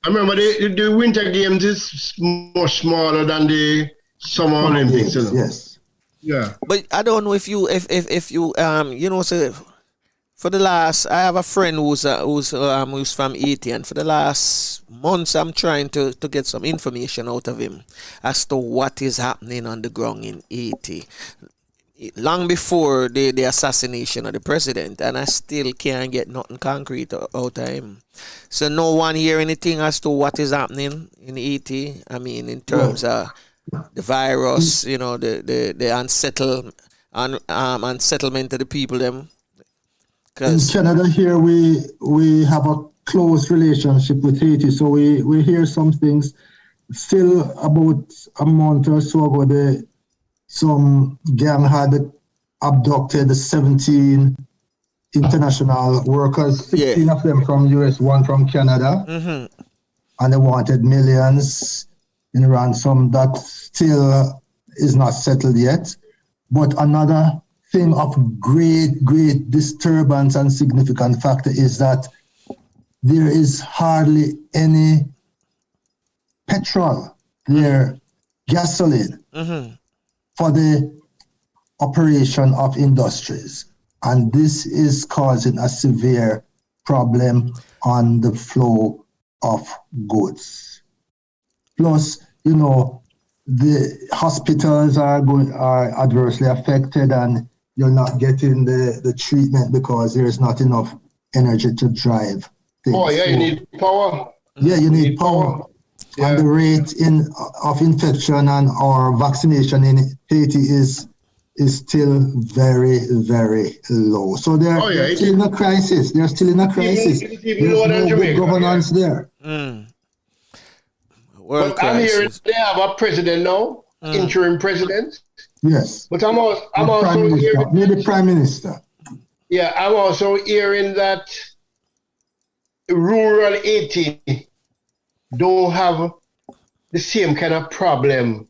remember the Winter Games is much smaller than the Summer Olympics. Yes. Yeah. But I don't know if you so for the last, I have a friend who's from Haiti, and for the last months I'm trying to get some information out of him as to what is happening on the ground in Haiti, long before the assassination of the president, and I still can't get nothing concrete out of him. So no one hear anything as to what is happening in Haiti. I mean, in terms of the virus, the unsettlement of the people them. In Canada here, we have a close relationship with Haiti, so we hear some things. Still, about a month or so ago, some gang had abducted 17 international workers, 16 of them from US, 1 from Canada, and they wanted millions in ransom. That still is not settled yet, but another thing of great disturbance and significant factor is that there is hardly any petrol, there gasoline for the operation of industries. And this is causing a severe problem on the flow of goods. Plus, you know, the hospitals are adversely affected, and you're not getting the treatment because there is not enough energy to drive things. Oh yeah, you need power. Yeah, you need power. Yeah. And the rate of infection and or vaccination in Haiti is still very, very low. So they're still in a crisis. They're still in a crisis. Even There's lower than no good Jamaica, governance there. World But I'm hearing crisis. they have a president now, interim president. Yes. But I'm also Prime Minister, hearing, maybe Prime Minister. yeah, I'm also hearing that rural Haiti don't have the same kind of problem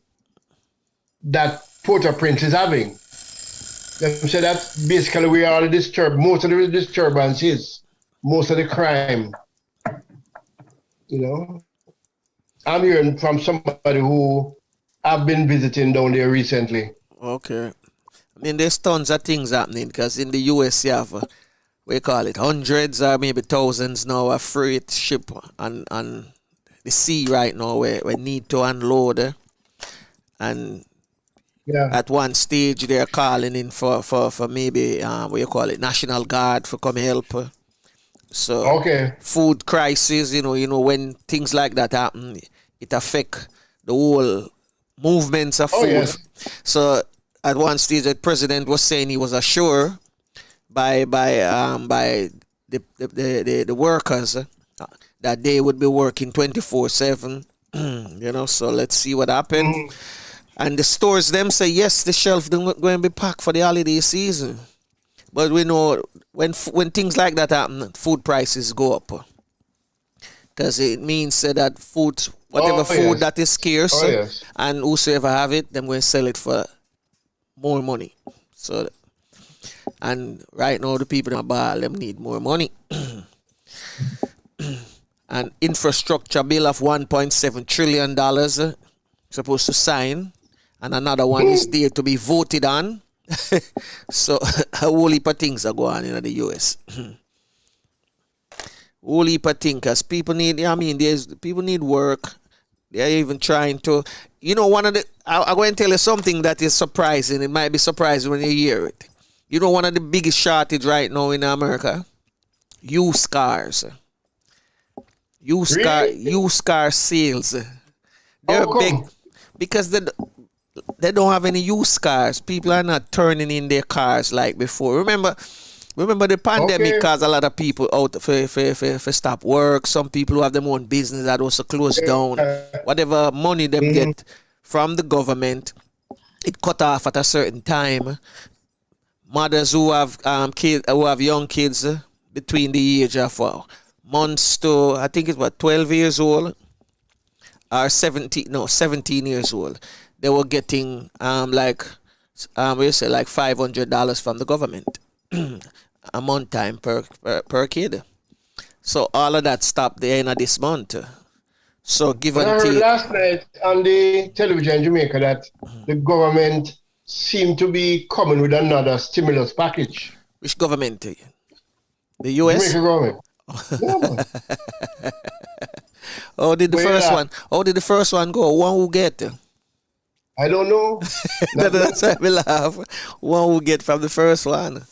that Port-au-Prince is having. They say that's basically where all the most of the disturbance is, most of the crime. You know, I'm hearing from somebody who I've been visiting down there recently. Okay. I mean, there's tons of things happening because in the US you have, we call it hundreds or maybe thousands now of freight ship on the sea right now where need to unload. And Yeah. at one stage they're calling in for maybe, what you call it, National Guard for come help. So Okay. food crisis, you know, when things like that happen, it affect the whole movements of food. Oh, yes. So at one stage, the president was saying he was assured by the workers that they would be working 24/7. You know, so let's see what happens. And the stores them say yes, the shelf going to be packed for the holiday season. But we know when things like that happen, food prices go up. Because it means that whatever food that is scarce, and whosoever have it, them going to sell it for more money. So, and right now the people in the bar, them need more money. An infrastructure bill of $1.7 trillion supposed to sign, and another one is there to be voted on. So a whole heap of things are going on in the US. Whole heap of things, because people need, people need work. They're even trying to, one of the, I'm going to tell you something that is surprising. It might be surprising when you hear it. One of the biggest shortage right now in America? Used cars. Used car sales. They're big because they don't have any used cars. People are not turning in their cars like before. Remember the pandemic caused a lot of people out for stop work. Some people who have their own business that also closed down. Whatever money them get from the government, it cut off at a certain time. Mothers who have young kids between the age of months to, I think it's 12 years old or 17 years old. They were getting like $500 from the government a month time per kid. So all of that stopped the end of this month. So I heard last night on the television in Jamaica that the government seemed to be coming with another stimulus package. Which government? The US? Jamaica government. Yeah, How did the first one go? One who get? I don't know. That's why we laugh. One who get from the first one.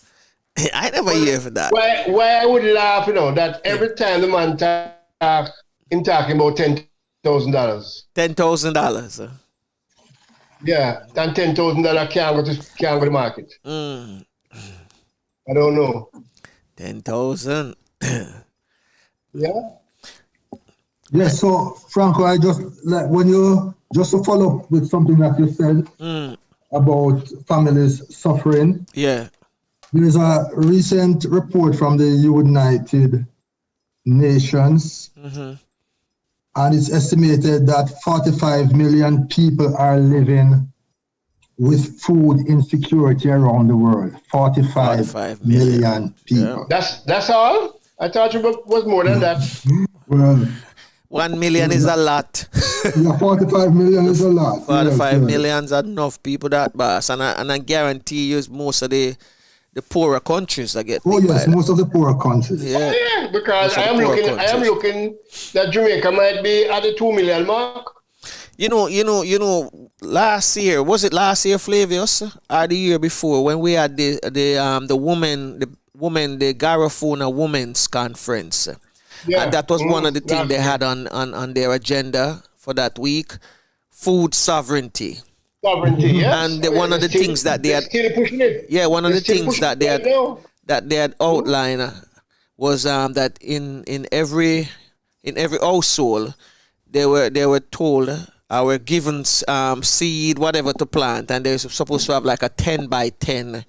I never hear for that. Why I would laugh, that every time the man talking about $10,000. $10,000. Yeah, and $10,000 can't go to the market. I don't know. 10,000. Yeah. Yeah. So Franco, I just to follow up with something that you said about families suffering. Yeah. There's a recent report from the United Nations, and it's estimated that 45 million people are living with food insecurity around the world. 45 million people. Yeah. That's all? I thought it was more than that. Well, 1 million is a lot. yeah, 45 million is a lot. 45 yes. millions are enough people that boss. And I guarantee you most of the poorer countries that get Oh hit yes, by most of the poorer countries. Yeah. Yeah, because Most of I the am poorer looking that Jamaica might be at the 2 million mark. You know, last year, was it last year, Flavius? Or the year before when we had the Garifuna Women's Conference. Yeah. And that was one of the things they had on their agenda for that week. Food sovereignty. Sovereignty, yes. And one of the things that they had still pushing it. Yeah, one of the They're still things that pushing it they had outlined was that in every household they were told were given seed whatever to plant, and they're supposed to have like a 10 by 10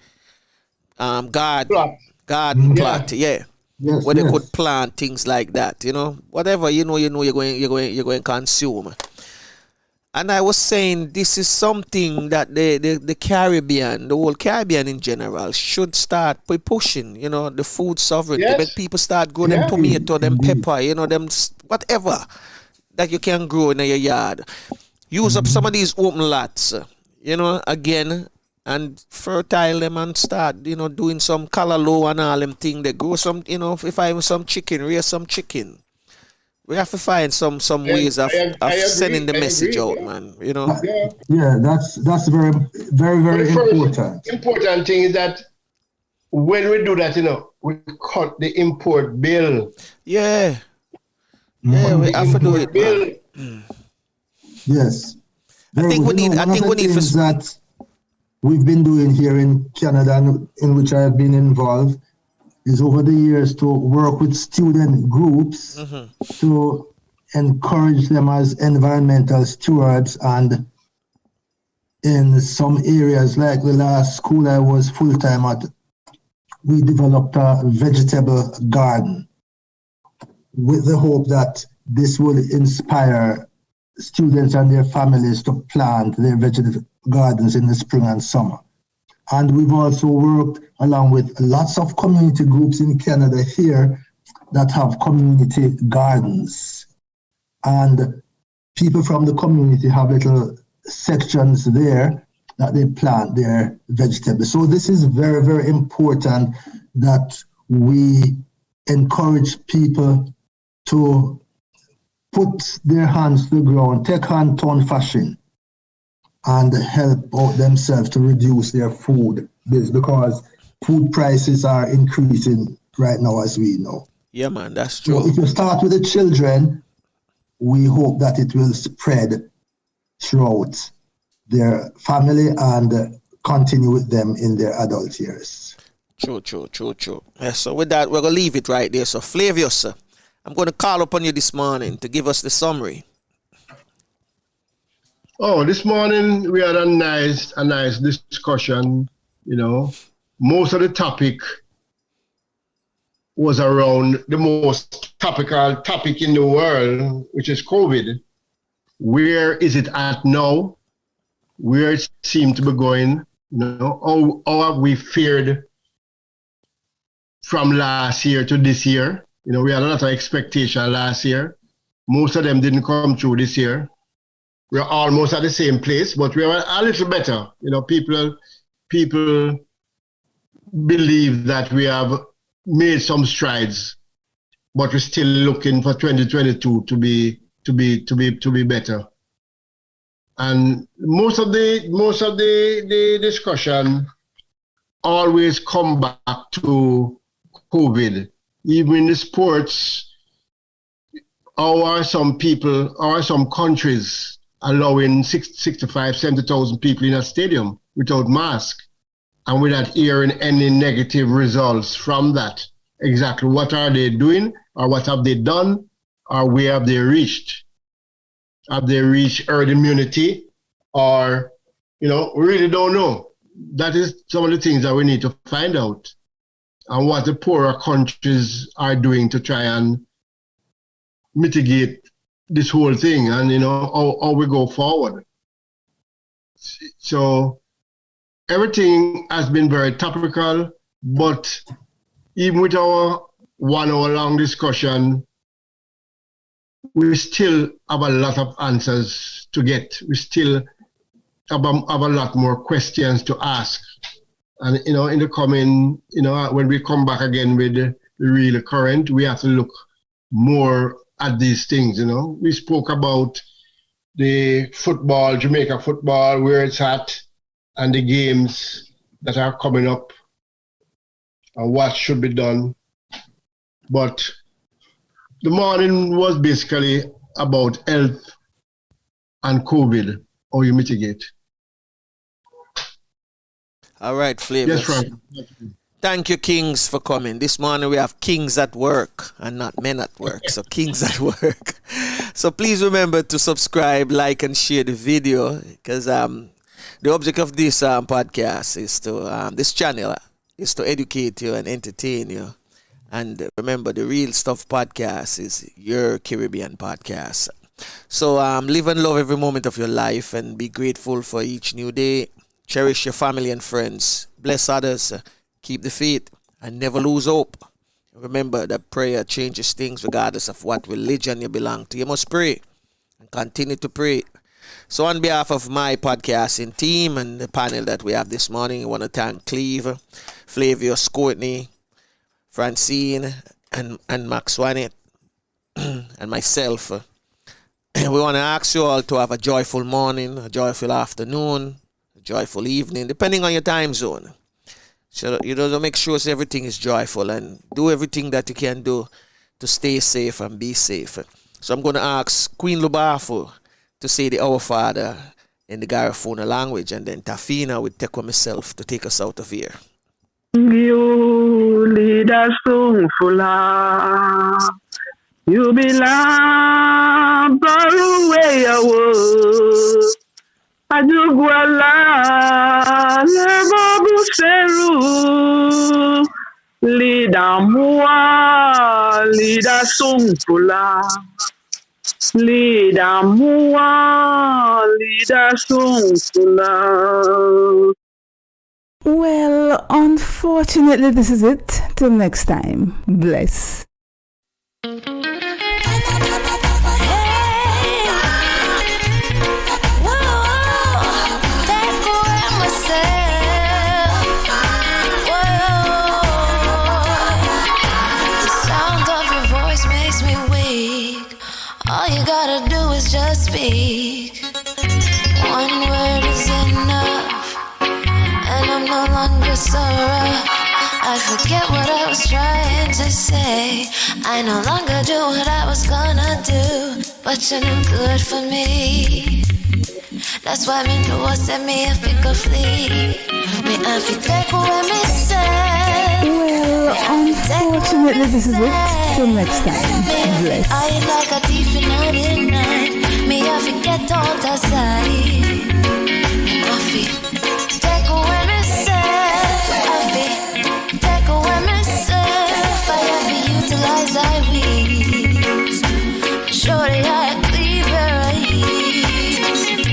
garden plot, Yes, where they yes. could plant things like that, whatever you're going to consume. And I was saying this is something that the Caribbean, the whole Caribbean in general, should start pushing, the food sovereignty. Yes. Make people start growing them tomato, them pepper, them whatever that you can grow in your yard. Use up some of these open lots, again, and fertile them and start, doing some color low and all them thing. They grow some, if I have some chicken, raise some chicken. We have to find some ways of sending the message out, man. Yeah, that's very, very, very important. Important thing is that when we do that, we cut the import bill. Yeah. Yeah, we have to do it, man. Yes. I think we need that we've been doing here in Canada, and in which I have been involved, is over the years to work with student groups to encourage them as environmental stewards. And in some areas, like the last school I was full-time at, we developed a vegetable garden with the hope that this will inspire students and their families to plant their vegetable gardens in the spring and summer. And we've also worked along with lots of community groups in Canada here that have community gardens. And people from the community have little sections there that they plant their vegetables. So this is very, very important that we encourage people to put their hands to the ground, take hand-tone fashion, and help out themselves to reduce their food bills, because food prices are increasing right now, as we know. Yeah, man, that's true. So if you start with the children, we hope that it will spread throughout their family and continue with them in their adult years. True. Yeah, so with that, we're going to leave it right there. So Flavius, I'm going to call upon you this morning to give us the summary. Oh, this morning we had a nice discussion. Most of the topic was around the most topical topic in the world, which is COVID. Where is it at now? Where it seemed to be going? How have we fared from last year to this year? We had a lot of expectation last year. Most of them didn't come through this year. We're almost at the same place, but we're a little better. People believe that we have made some strides, but we're still looking for 2022 to be better. And most of the discussion always come back to COVID. Even in the sports, how are some countries allowing 65, 70,000 people in a stadium without mask and without hearing any negative results from that? Exactly what are they doing, or what have they done, or where have they reached? Have they reached herd immunity, or, we really don't know. That is some of the things that we need to find out, and what the poorer countries are doing to try and mitigate this whole thing, and how we go forward. So everything has been very topical, but even with our 1 hour long discussion, we still have a lot of answers to get. We still have a lot more questions to ask. And, in the coming, when we come back again with the real current, we have to look more at these things, We spoke about the football, Jamaica football, where it's at, and the games that are coming up and what should be done. But the morning was basically about health and COVID, how you mitigate. All right, Flavors. Yes, Frank. Thank you, Kings, for coming. This morning we have Kings at work and not men at work. So Kings at work. So please remember to subscribe, like, and share the video, because the object of this podcast is to this channel is to educate you and entertain you. And remember, the Real Stuff podcast is your Caribbean podcast. So live and love every moment of your life and be grateful for each new day. Cherish your family and friends. Bless others. Keep the faith and never lose hope. Remember that prayer changes things regardless of what religion you belong to. You must pray and continue to pray. So on behalf of my podcasting team and the panel that we have this morning, I want to thank Cleve, Flavius, Courtney, Francine, and Max Wanet, and myself. We want to ask you all to have a joyful morning, a joyful afternoon, a joyful evening, depending on your time zone. So you know, to make sure everything is joyful and do everything that you can do to stay safe and be safe. So I'm going to ask Queen Lubafu to say the Our Father in the Garifuna language, and then Tafina will take on myself to take us out of here. You lead us to Fula. You belong far away away. Ajugwala Lebobu Seru. Lida Mua, Lida Sungfula. Lida Mua, Lida Sungfula. Well, unfortunately, this is it. Till next time. Bless. All you gotta do is just speak. One word is enough, and I'm no longer so rough. I forget what I was trying to say. I no longer do what I was gonna do, but you're no good for me. That's why me know what set me if it could flee. Me I feel take away me say. Well, unfortunately, this is it. Till next time. Bless. I like a thief in the night. Me I forget all the side.